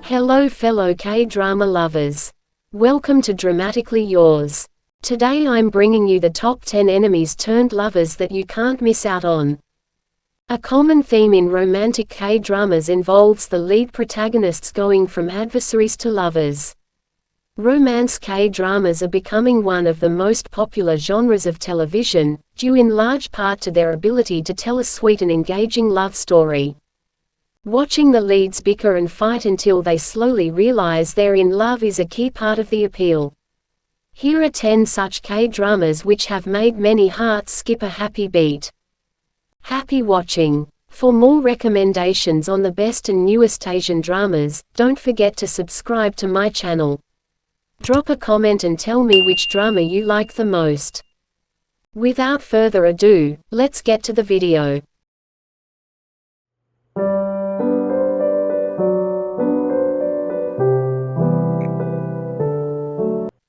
Hello fellow K-drama lovers. Welcome to Dramatically Yours. Today I'm bringing you the top 10 enemies turned lovers that you can't miss out on. A common theme in romantic K-dramas involves the lead protagonists going from adversaries to lovers. Romance K-dramas are becoming one of the most popular genres of television, due in large part to their ability to tell a sweet and engaging love story. Watching the leads bicker and fight until they slowly realize they're in love is a key part of the appeal. Here are 10 such K-dramas which have made many hearts skip a happy beat. Happy watching! For more recommendations on the best and newest Asian dramas, don't forget to subscribe to my channel. Drop a comment and tell me which drama you like the most. Without further ado, let's get to the video.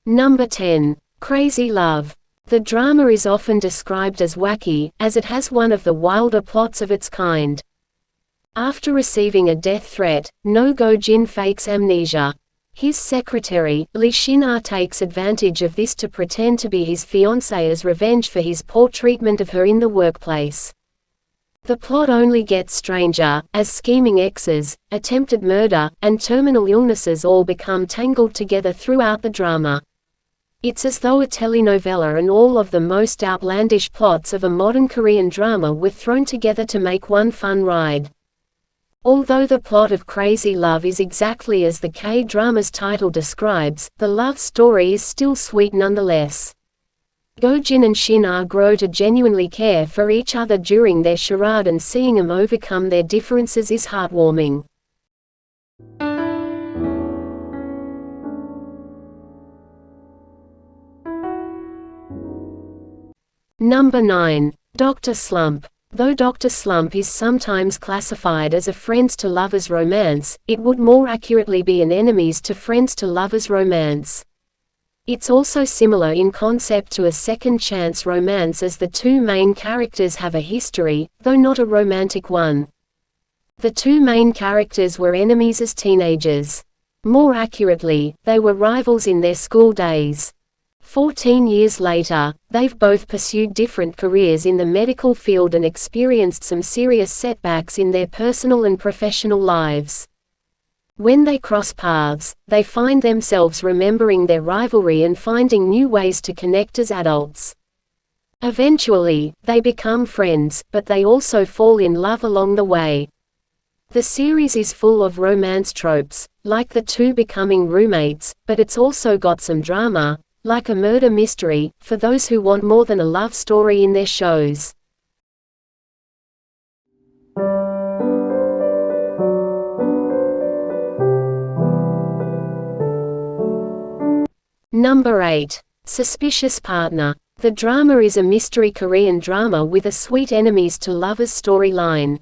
Number 10. Crazy Love. The drama is often described as wacky, as it has one of the wilder plots of its kind. After receiving a death threat, No Go-jin fakes amnesia. His secretary, Lee Shin-ah, takes advantage of this to pretend to be his fiancée as revenge for his poor treatment of her in the workplace. The plot only gets stranger, as scheming exes, attempted murder, and terminal illnesses all become tangled together throughout the drama. It's as though a telenovela and all of the most outlandish plots of a modern Korean drama were thrown together to make one fun ride. Although the plot of Crazy Love is exactly as the K-drama's title describes, the love story is still sweet nonetheless. Go-jin and Shin-ah grow to genuinely care for each other during their charade, and seeing them overcome their differences is heartwarming. Number 9. Dr. Slump. Though Dr. Slump is sometimes classified as a friends to lovers romance, it would more accurately be an enemies to friends to lovers romance. It's also similar in concept to a second chance romance, as the two main characters have a history, though not a romantic one. The two main characters were enemies as teenagers. More accurately, they were rivals in their school days. 14 years later, they've both pursued different careers in the medical field and experienced some serious setbacks in their personal and professional lives. When they cross paths, they find themselves remembering their rivalry and finding new ways to connect as adults. Eventually, they become friends, but they also fall in love along the way. The series is full of romance tropes, like the two becoming roommates, but it's also got some drama, like a murder mystery, for those who want more than a love story in their shows. Number 8. Suspicious Partner. The drama is a mystery Korean drama with a sweet enemies to lovers storyline.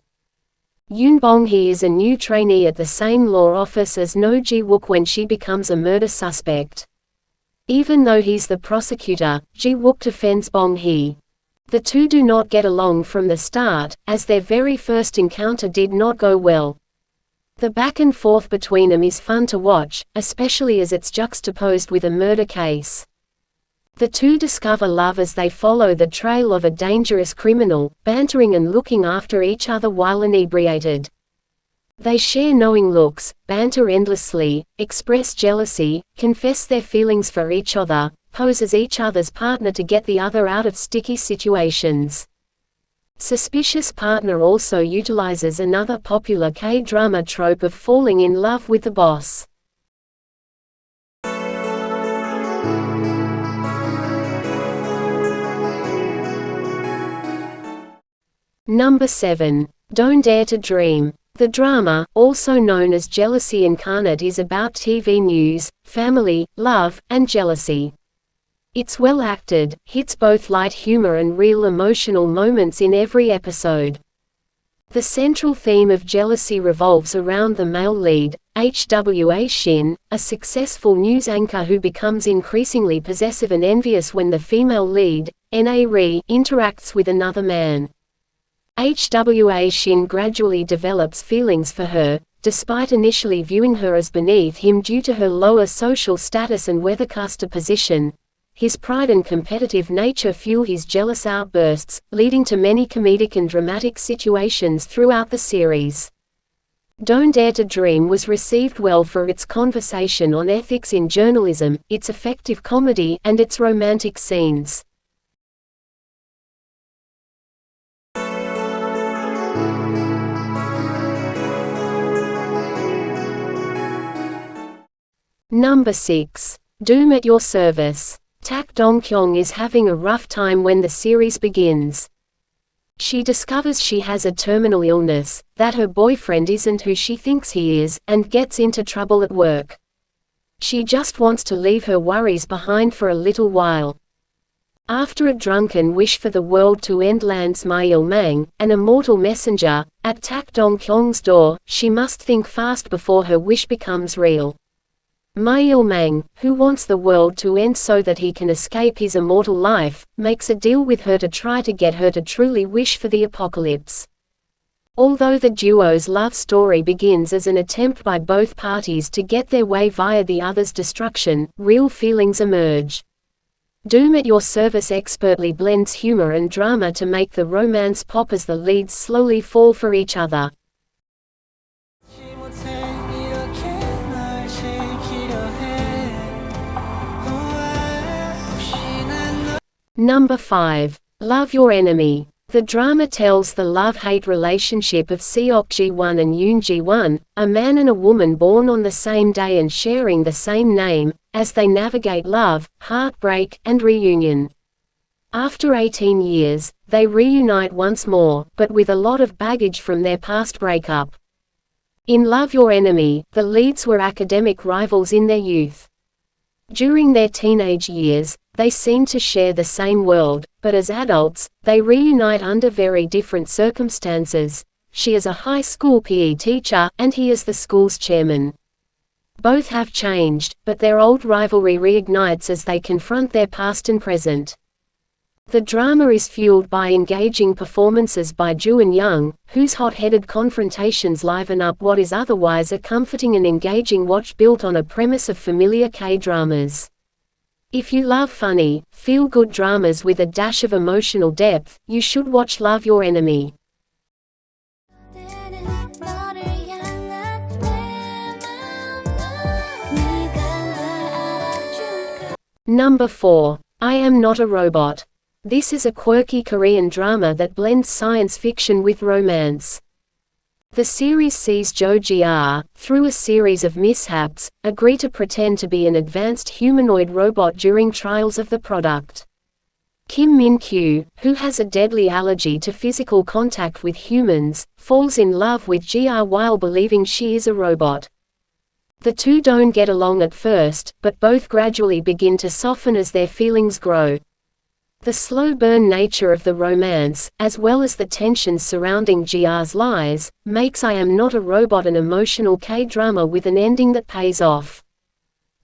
Yoon Bong-hee is a new trainee at the same law office as No Ji-wook when she becomes a murder suspect. Even though he's the prosecutor, Ji-wook defends Bong-hee. The two do not get along from the start, as their very first encounter did not go well. The back and forth between them is fun to watch, especially as it's juxtaposed with a murder case. The two discover love as they follow the trail of a dangerous criminal, bantering and looking after each other while inebriated. They share knowing looks, banter endlessly, express jealousy, confess their feelings for each other, pose as each other's partner to get the other out of sticky situations. Suspicious Partner also utilizes another popular K-drama trope of falling in love with the boss. Number 7. Don't Dare to Dream. The drama, also known as Jealousy Incarnate, is about TV news, family, love, and jealousy. It's well acted, hits both light humor and real emotional moments in every episode. The central theme of jealousy revolves around the male lead, Hwa Shin, a successful news anchor who becomes increasingly possessive and envious when the female lead, Na Ri, interacts with another man. Hwa Shin gradually develops feelings for her, despite initially viewing her as beneath him due to her lower social status and weathercaster position. His pride and competitive nature fuel his jealous outbursts, leading to many comedic and dramatic situations throughout the series. Don't Dare to Dream was received well for its conversation on ethics in journalism, its effective comedy, and its romantic scenes. Number 6. Doom at Your Service. Tak Dong-kyung is having a rough time when the series begins. She discovers she has a terminal illness, that her boyfriend isn't who she thinks he is, and gets into trouble at work. She just wants to leave her worries behind for a little while. After a drunken wish for the world to end lands Ma-il-mang, an immortal messenger, at Tak Dong-kyung's door, she must think fast before her wish becomes real. Ma-il-mang, who wants the world to end so that he can escape his immortal life, makes a deal with her to try to get her to truly wish for the apocalypse. Although the duo's love story begins as an attempt by both parties to get their way via the other's destruction, real feelings emerge. Doom at Your Service expertly blends humor and drama to make the romance pop as the leads slowly fall for each other. Number 5. Love Your Enemy. The drama tells the love-hate relationship of Seok Ji-won and Yoon Ji-won, a man and a woman born on the same day and sharing the same name, as they navigate love, heartbreak, and reunion. After 18 years, they reunite once more, but with a lot of baggage from their past breakup. In Love Your Enemy, the leads were academic rivals in their youth. During their teenage years, they seem to share the same world, but as adults, they reunite under very different circumstances. She is a high school PE teacher, and he is the school's chairman. Both have changed, but their old rivalry reignites as they confront their past and present. The drama is fueled by engaging performances by Joo In-young, whose hot-headed confrontations liven up what is otherwise a comforting and engaging watch built on a premise of familiar K-dramas. If you love funny, feel-good dramas with a dash of emotional depth, you should watch Love Your Enemy. Number 4. I Am Not a Robot. This is a quirky Korean drama that blends science fiction with romance. The series sees Jo Ji-ah, through a series of mishaps, agree to pretend to be an advanced humanoid robot during trials of the product. Kim Min-kyu, who has a deadly allergy to physical contact with humans, falls in love with Ji-ah while believing she is a robot. The two don't get along at first, but both gradually begin to soften as their feelings grow. The slow burn nature of the romance, as well as the tensions surrounding Ji-ah's lies, makes I Am Not a Robot an emotional K-drama with an ending that pays off.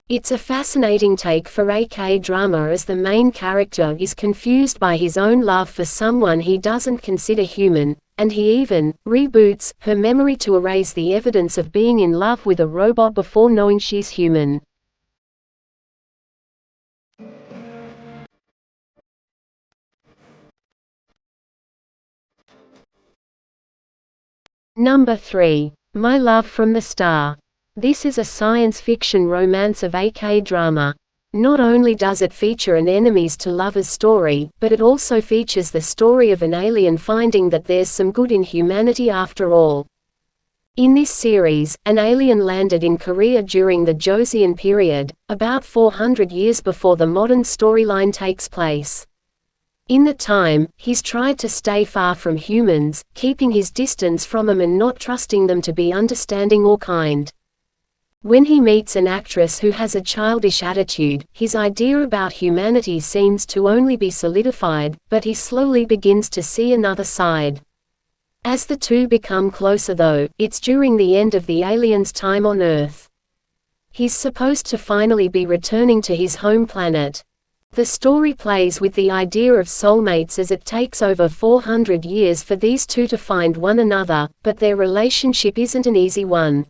It's a fascinating take for a K-drama as the main character is confused by his own love for someone he doesn't consider human, and he even reboots her memory to erase the evidence of being in love with a robot before knowing she's human. Number 3. My Love from the Star. This is a science fiction romance of a K-drama. Not only does it feature an enemies to lovers story, but it also features the story of an alien finding that there's some good in humanity after all. In this series, an alien landed in Korea during the Joseon period, about 400 years before the modern storyline takes place. In that time, he's tried to stay far from humans, keeping his distance from them and not trusting them to be understanding or kind. When he meets an actress who has a childish attitude, his idea about humanity seems to only be solidified, but he slowly begins to see another side. As the two become closer though, it's during the end of the alien's time on Earth. He's supposed to finally be returning to his home planet. The story plays with the idea of soulmates as it takes over 400 years for these two to find one another, but their relationship isn't an easy one.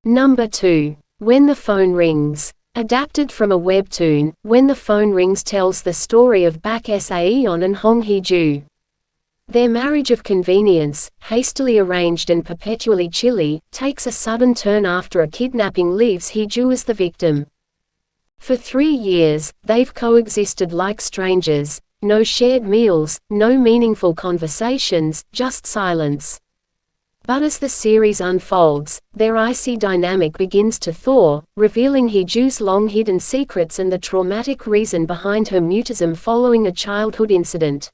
Number 2. When the Phone Rings. Adapted from a webtoon, When the Phone Rings tells the story of Bak Saeon and Hong Hee-ju. Their marriage of convenience, hastily arranged and perpetually chilly, takes a sudden turn after a kidnapping leaves Hee-ju as the victim. For 3 years, they've coexisted like strangers, no shared meals, no meaningful conversations, just silence. But as the series unfolds, their icy dynamic begins to thaw, revealing Hee-ju's long-hidden secrets and the traumatic reason behind her mutism following a childhood incident.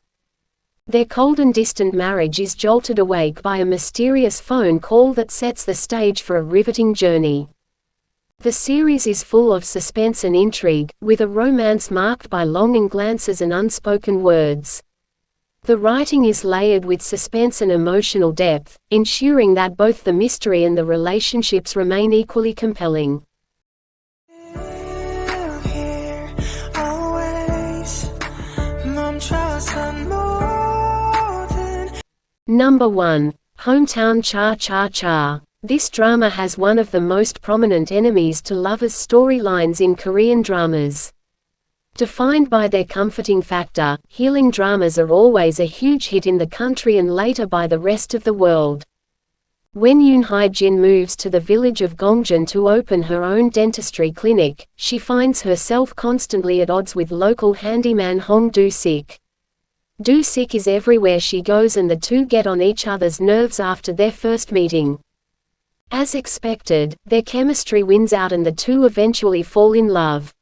Their cold and distant marriage is jolted awake by a mysterious phone call that sets the stage for a riveting journey. The series is full of suspense and intrigue, with a romance marked by longing glances and unspoken words. The writing is layered with suspense and emotional depth, ensuring that both the mystery and the relationships remain equally compelling. Number 1. Hometown Cha-Cha-Cha. This drama has one of the most prominent enemies to lovers storylines in Korean dramas. Defined by their comforting factor, healing dramas are always a huge hit in the country and later by the rest of the world. When Yoon Hye-jin moves to the village of Gongjeon to open her own dentistry clinic, she finds herself constantly at odds with local handyman Hong Do-sik. Do-sik is everywhere she goes and the two get on each other's nerves after their first meeting. As expected, their chemistry wins out and the two eventually fall in love.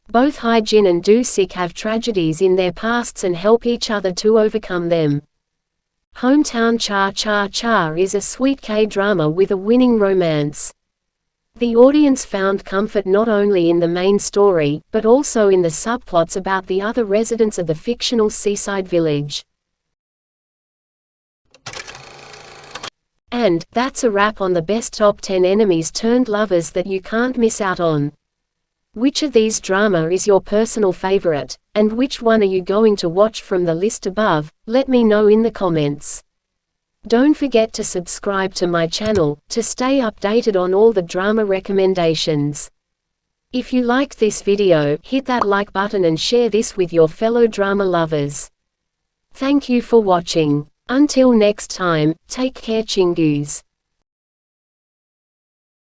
Both Hye-jin and Do-sik have tragedies in their pasts and help each other to overcome them. Hometown Cha-Cha-Cha is a sweet K-drama with a winning romance. The audience found comfort not only in the main story, but also in the subplots about the other residents of the fictional seaside village. And that's a wrap on the best top 10 enemies turned lovers that you can't miss out on. Which of these drama is your personal favorite, and which one are you going to watch from the list above? Let me know in the comments. Don't forget to subscribe to my channel, to stay updated on all the drama recommendations. If you liked this video, hit that like button and share this with your fellow drama lovers. Thank you for watching. Until next time, take care Chingus.